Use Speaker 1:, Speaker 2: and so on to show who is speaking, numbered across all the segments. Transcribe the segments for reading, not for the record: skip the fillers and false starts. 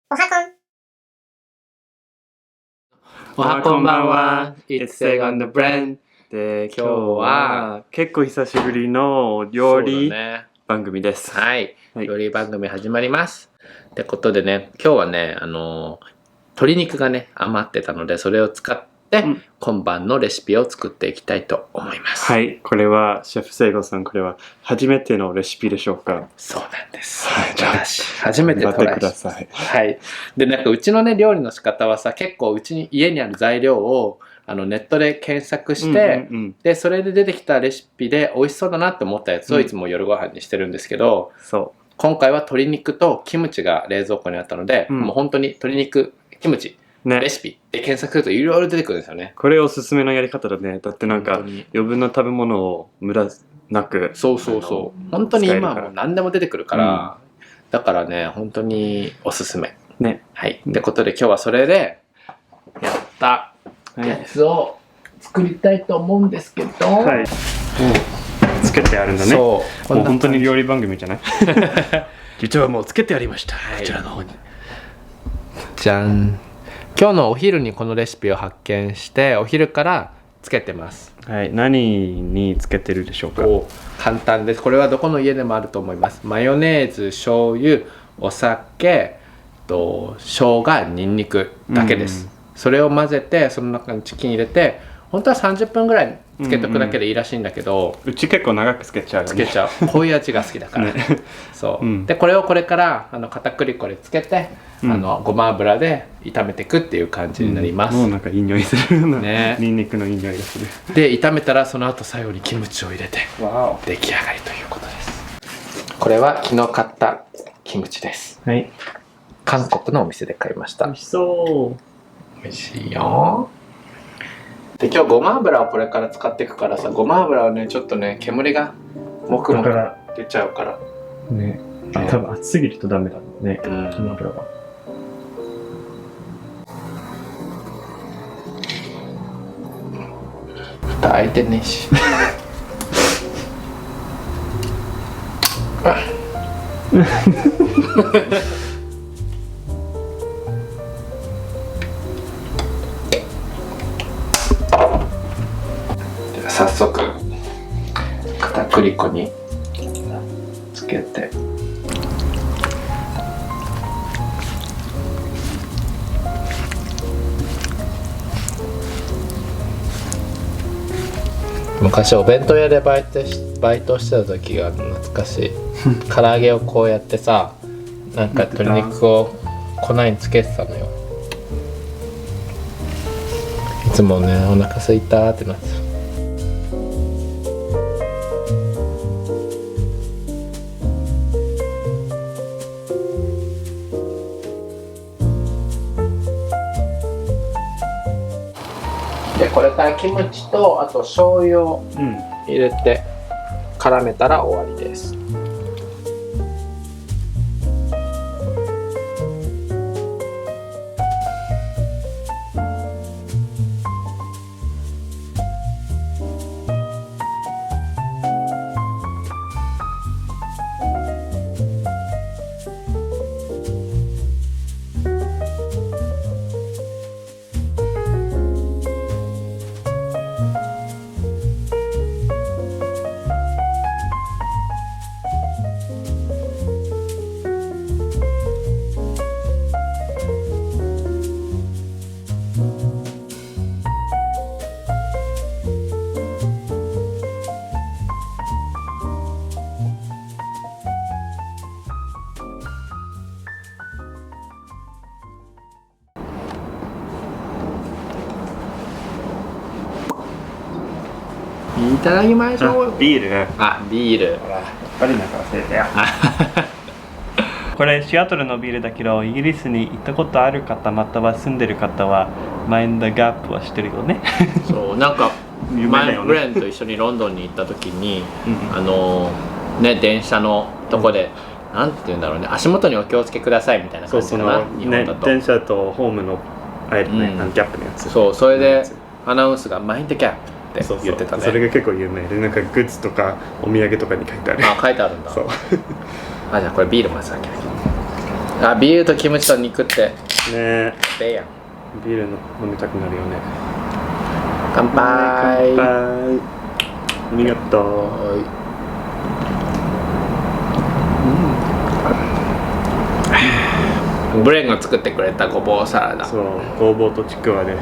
Speaker 1: おはこん。
Speaker 2: おはこんばんは。It's Seg on the Brand で、今日は
Speaker 3: 結構久しぶりの料理
Speaker 2: そうだね、
Speaker 3: 番組です。
Speaker 2: はい、
Speaker 3: はい
Speaker 2: 料理番組始まります。ってことでね、今日はね、鶏肉がね余ってたので、それを使って、今晩のレシピを作っていきたいと思います。
Speaker 3: はい、これはシェフセイゴさん、これは初めてのレシピでしょうか？
Speaker 2: そうなんです。
Speaker 3: はい、じゃあ
Speaker 2: 初めてトライ
Speaker 3: 頑張ってください。
Speaker 2: はい。で、なんかうちのね料理の仕方はさ、結構うちに家にある材料をネットで検索して、でそれで出てきたレシピで美味しそうだなって思ったやつをいつも夜ご飯にしてるんですけど、
Speaker 3: そう
Speaker 2: 今回は鶏肉とキムチが冷蔵庫にあったので、もう本当に鶏肉キムチ、レシピで検索するといろいろ出てくるんですよね。
Speaker 3: これおすすめのやり方だね。だってなんか余分な食べ物を無駄なく、
Speaker 2: そう本当に今はもう何でも出てくるから、だからね本当におすすめね。はい、ってことで今日はそれでやったやつを作りたいと思うんですけど、
Speaker 3: はい、つけてあるんだね。そうもう本当に料理番組じゃない実はもうつけてありました、こちらの方に。
Speaker 2: じゃん。今日のお昼にこのレシピを発見してお昼からつけてます。
Speaker 3: はい、何につけてるでしょうか？
Speaker 2: 簡単です。これはどこの家でもあると思います。マヨネーズ、醤油、お酒、生姜、ニンニクだけです。それを混ぜてその中にチキン入れて、本当は30分ぐらいつけとくだけでいいらしいんだけど、
Speaker 3: うち結構長くつけちゃうよね。
Speaker 2: つけちゃう。こういう味が好きだからそう、でこれをこれから片栗粉でつけて、ごま油で炒めていくっていう感じになります。
Speaker 3: もうなんかいい匂いするような、
Speaker 2: ね、
Speaker 3: ニンニクのいい匂いがする。
Speaker 2: で炒めたらその後最後にキムチを入れて出来上がりということです。これは昨日買ったキムチです。はい、韓国のお店で買いました。
Speaker 3: 美味しそう。
Speaker 2: 美味しいよ。で今日ごま油をこれから使っていくからさ、ごま油はねちょっとね煙がもくもく出ちゃうから
Speaker 3: ね。多分熱すぎるとダメだね、ごま油は。
Speaker 2: 蓋開いてねえし早速片栗粉につけて、昔お弁当屋でバイトしてた時が懐かしい唐揚げをこうやってさ、なんか鶏肉を粉につけてたのよ。いつもねお腹すいたってなってた。でこれからキムチとあと醤油を入れて絡めたら終わりです。いただきましょう。
Speaker 3: ビール。
Speaker 2: ビール。
Speaker 3: やっぱりなんか忘れたよ。これシアトルのビールだけど、イギリスに行ったことある方または住んでる方はマインドギャップはしてるよね。
Speaker 2: そうなんか前ブレンと一緒にロンドンに行った時に電車のとこで、なんて言うんだろうね、足元にお気をつけくださいみたいな感じかな、日本だと。
Speaker 3: 電車とホームのあれね、ギャップのやつ。
Speaker 2: そう、それでアナウンスがマインドギャップって言ってたね。
Speaker 3: それが結構有名で、なんかグッズとかお土産とかに書いてある。
Speaker 2: 書いてあるんだ。そうじゃあこれビールも先に。あ、ビールとキムチと肉って
Speaker 3: ね
Speaker 2: ええやん。
Speaker 3: ビールの飲みたくなるよね。
Speaker 2: 乾杯。
Speaker 3: 乾杯。ありがとう。
Speaker 2: ブレンが作ってくれたごぼうサラダ。
Speaker 3: そう、ごぼうとちくわで。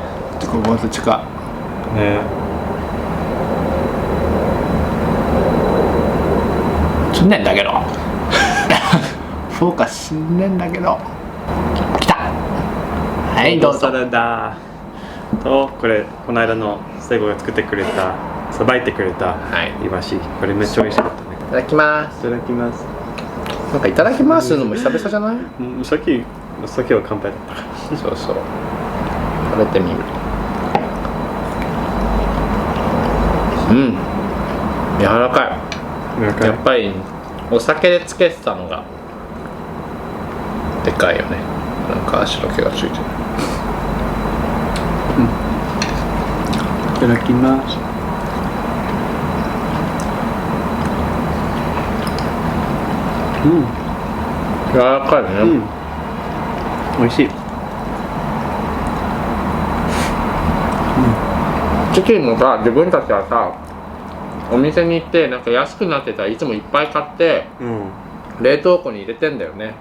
Speaker 2: ごぼうとちくわ。
Speaker 3: ね。
Speaker 2: 死んでんだけど。フォーカス死んでんだけど。来た。はい、どうぞ。
Speaker 3: サラダと、これこの間のセゴが作ってくれた、さばいてくれたイワシ。これめっちゃ美味しかったね。
Speaker 2: いただきます。
Speaker 3: いただきます。
Speaker 2: なんかいただきますのも久々じゃない？
Speaker 3: さっきは乾杯だった。
Speaker 2: そうそう。食べてみる。うん。柔らかい。やっぱりお酒でつけてたのがでかいよね。なんか足の毛がついてる。
Speaker 3: いただきます。
Speaker 2: 柔らかいね。
Speaker 3: 美味しい。
Speaker 2: チキンもさ、自分たちはさ、お店に行ってなんか安くなってたらいつもいっぱい買って冷凍庫に入れてんだよね。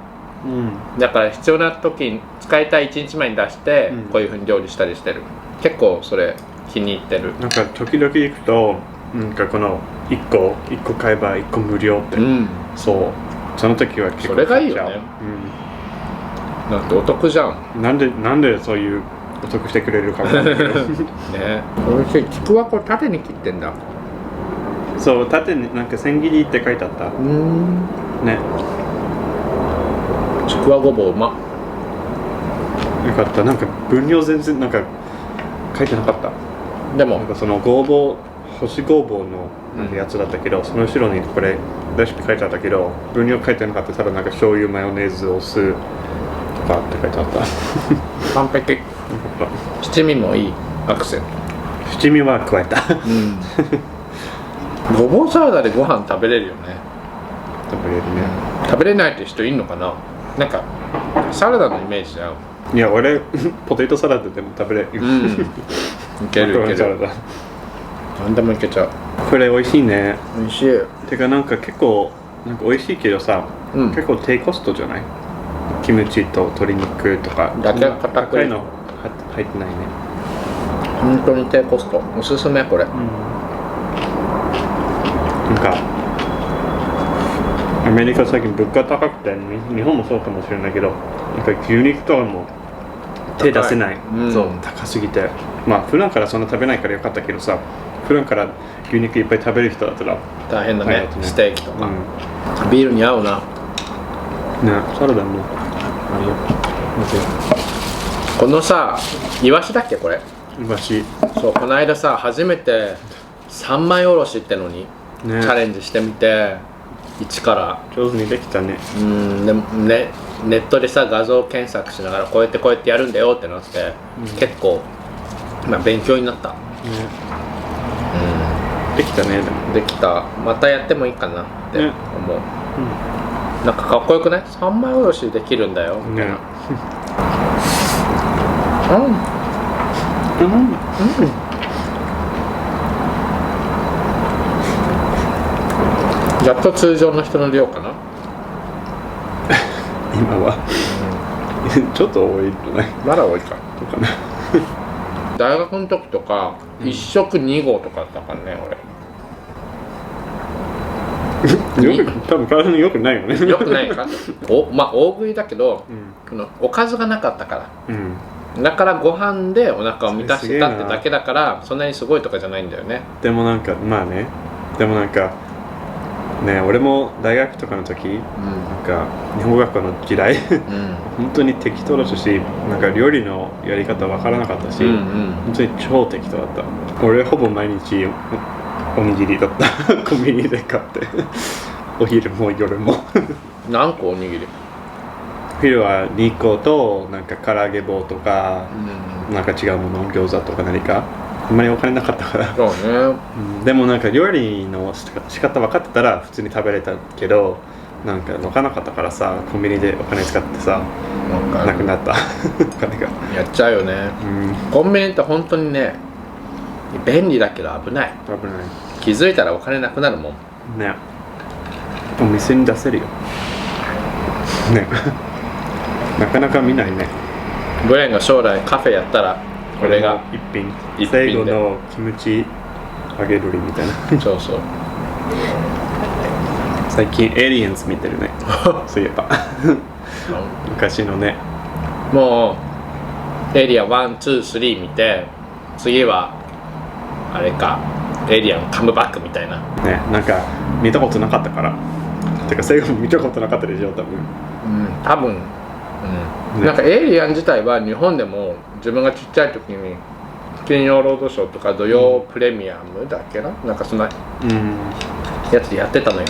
Speaker 2: だから必要な時に使いたい1日前に出して、こういうふうに料理したりしてる。結構それ気に入ってる。
Speaker 3: なんか時々行くとなんかこの1個買えば1個無料って、そうその時は結構
Speaker 2: それがいいよね。だってお得じゃん。
Speaker 3: なんでそういうお得してくれるか分かんないけどね。
Speaker 2: 美味しい。ちくわこ縦に切ってんだ。
Speaker 3: そう縦になんか千切りって書いてあった。ね。
Speaker 2: ちくわごぼううま。
Speaker 3: よかった。なんか分量全然なんか書いてなかった。
Speaker 2: でも
Speaker 3: なんかそのごぼう干しごぼうのなんかやつだったけど、その後ろにこれレシピ書いてあったけど分量書いてなかった。ただなんか醤油マヨネーズお酢とかって書いてあった。
Speaker 2: 完璧。七味もいいアクセント。
Speaker 3: 七味は加えた。
Speaker 2: ごぼうサラダでご飯食べれるよね。
Speaker 3: 食べれるね。
Speaker 2: 食べれないって人いんのかな。なんかサラダのイメージじゃん。
Speaker 3: いや俺ポテトサラダでも食べれる。
Speaker 2: いけるいける。何でもいけちゃう。
Speaker 3: これ美味しいね。
Speaker 2: 美味しい。
Speaker 3: てかなんか結構なんか美味しいけどさ、結構低コストじゃない？キムチと鶏肉とか
Speaker 2: だけ高い
Speaker 3: の入ってないね。
Speaker 2: 本当に低コスト。おすすめこれ。
Speaker 3: なんかアメリカ最近物価高くて、日本もそうかもしれないけど、なんか牛肉とかも手出せない。そう高すぎて、まあ普段からそんな食べないからよかったけどさ、普段から牛肉いっぱい食べる人だったら
Speaker 2: 大変だね。ステーキとか、ビールに合うな。
Speaker 3: ね、サラダもあるよ。
Speaker 2: このさ、イワシだっけこれ？
Speaker 3: イワシ。
Speaker 2: そう、この間さ初めて三枚おろしってのにチャレンジしてみて、一から
Speaker 3: 上手にできたね。
Speaker 2: でもね、ネットでさ画像検索しながらこうやってやるんだよってなって、結構まあ勉強になった。
Speaker 3: できたね。でも
Speaker 2: できた。またやってもいいかなって思う。なんかかっこよくない？三枚おろしできるんだよ。やっと通常の人の量かな。
Speaker 3: 今はちょっと多いんじゃない？
Speaker 2: まだ多いか。
Speaker 3: とかね。
Speaker 2: 大学の時とか1食2合とかだったからね俺。
Speaker 3: よく多分体に良くないよね。
Speaker 2: 良くないか。まあ大食いだけど、このおかずがなかったから。だからご飯でお腹を満たしたってだけだから、そんなにすごいとかじゃないんだよね。
Speaker 3: でもなんかまあね、でもなんかね、俺も大学とかの時、なんか日本学校の時代、本当に適当だったし、なんか料理のやり方わからなかったし、本当に超適当だった。俺ほぼ毎日おにぎりだった。コンビニで買ってお昼も夜も。
Speaker 2: 何個おにぎり？
Speaker 3: 昼は2個となんか唐揚げ棒とか、なんか違うもの、餃子とか何か。あんまりお金なかったから。
Speaker 2: そうね。
Speaker 3: でもなんか料理の仕方分かってたら普通に食べれたけど、なんか分からなかったからさ、コンビニでお金使ってさ、なくなったお金が
Speaker 2: やっちゃうよね、コンビニって本当にね便利だけど危ない。
Speaker 3: 危ない。
Speaker 2: 気づいたらお金なくなるもん
Speaker 3: ね。お店に出せるよねなかなか見ないね。
Speaker 2: ブレンが将来カフェやったらこれが
Speaker 3: 一品
Speaker 2: 一品で
Speaker 3: 最後のキムチ揚げ鶏みたいな
Speaker 2: そうそう
Speaker 3: 最近エイリアンズ見てるねそういえば昔のね。
Speaker 2: もうエイリアン1、2、3見て次はあれかエイリアンカムバックみたいな
Speaker 3: ね、なんか見たことなかったからてか最後も見たことなかったでしょ多分。
Speaker 2: 多分、ね、なんかエイリアン自体は日本でも自分がちっちゃい時に金曜ロードショーとか土曜プレミアムだっけな、なんかそんなやつでやってたのよ、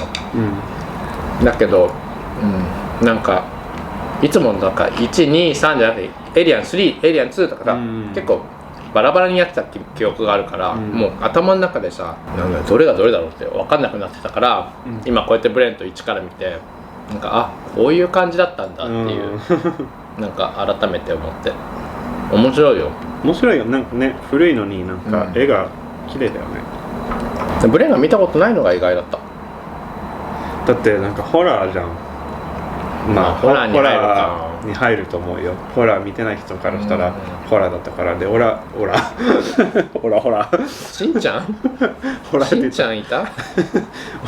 Speaker 2: だけど、なんかいつもなんか123じゃなくてエイリアン3エイリアン2とかさ、結構バラバラにやってた記憶があるから、もう頭の中でさなんかどれがどれだろうって分かんなくなってたから、今こうやってブレント1から見てなんかこういう感じだったんだっていう、なんか改めて思って面白いよ。
Speaker 3: 面白いよ。なんかね古いのになんか絵が綺麗だよね、
Speaker 2: ブレンが見たことないのが意外だった。
Speaker 3: だってなんかホラーじゃん。まあ
Speaker 2: ホラーに入るか
Speaker 3: に入ると思うよ。ホラー見てない人からしたらホラーだったからで、オラほら
Speaker 2: しんちゃん
Speaker 3: ホラー
Speaker 2: しんちゃんいた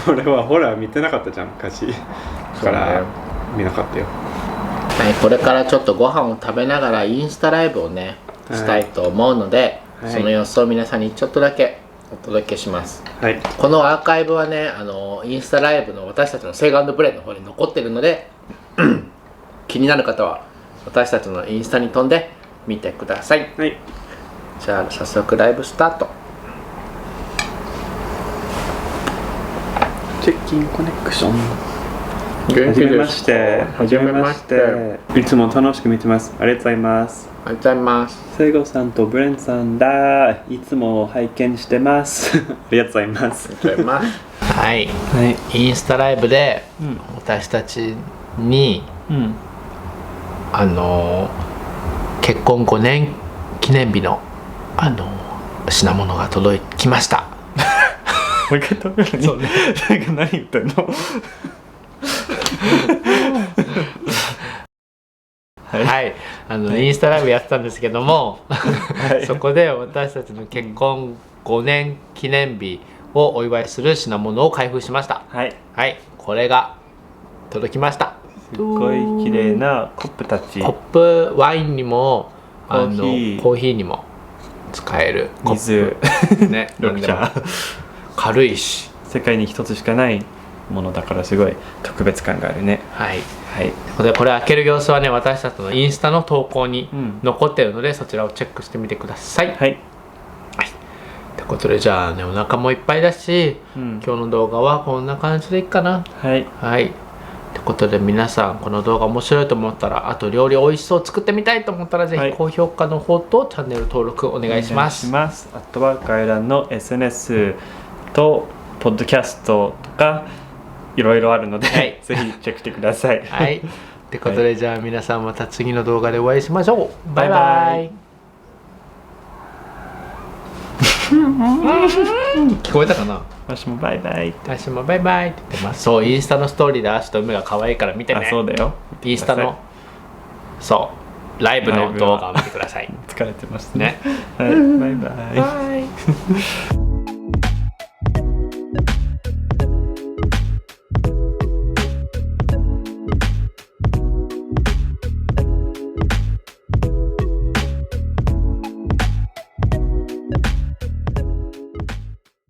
Speaker 3: 俺はホラー見てなかったじゃん昔だから見なかったよ。
Speaker 2: はい、これからちょっとご飯を食べながらインスタライブをねしたいと思うので、その様子を皆さんにちょっとだけお届けします、このアーカイブはねインスタライブの私たちのセイガンドブレンの方に残ってるので気になる方は私たちのインスタに飛んで見てください、じゃあ早速ライブスタート。
Speaker 3: チェッキンコネクション。
Speaker 2: 元気です。
Speaker 3: はじめまして。いつも楽しく見てます。ありがとうございます。
Speaker 2: ありがとうございます。
Speaker 3: セイゴさんとブレンさんだ。いつも拝見してます。ありがとうございます。
Speaker 2: ありがとうございます。はい、インスタライブで私たちに、結婚5年記念日の品物が届きました。
Speaker 3: もう一回食べるのに、ね、何言ってんの
Speaker 2: はい、インスタライブやってたんですけども、そこで私たちの結婚5年記念日をお祝いする品物を開封しました。はい、これが届きました。
Speaker 3: すごい綺麗なコップたち。
Speaker 2: コップワインにもコーヒーにも使えるコップね
Speaker 3: 緑茶
Speaker 2: 軽いし
Speaker 3: 世界に一つしかないものだからすごい特別感があるね。
Speaker 2: これ開ける様子はね私たちのインスタの投稿に残ってるので、そちらをチェックしてみてください。ってことでじゃあねお腹もいっぱいだし、今日の動画はこんな感じでいいかな。ってことで皆さんこの動画面白いと思ったら、あと料理美味しそう作ってみたいと思ったらぜひ高評価の方とチャンネル登録お願いします。
Speaker 3: アットワーク概覧の SNS とポッドキャストとかいろいろあるので、ぜひチェックしてください。
Speaker 2: ってことでじゃあ皆さんまた次の動画でお会いしましょう。バイバイ。聞こえたかな。
Speaker 3: 私もバイバイ。
Speaker 2: 私もバイバイって言ってます。そう、インスタのストーリーで足と目が可愛いから見てね。
Speaker 3: そうだよ。
Speaker 2: インスタのライブの動画を見てください。
Speaker 3: 疲れてますね。
Speaker 2: バイバイ。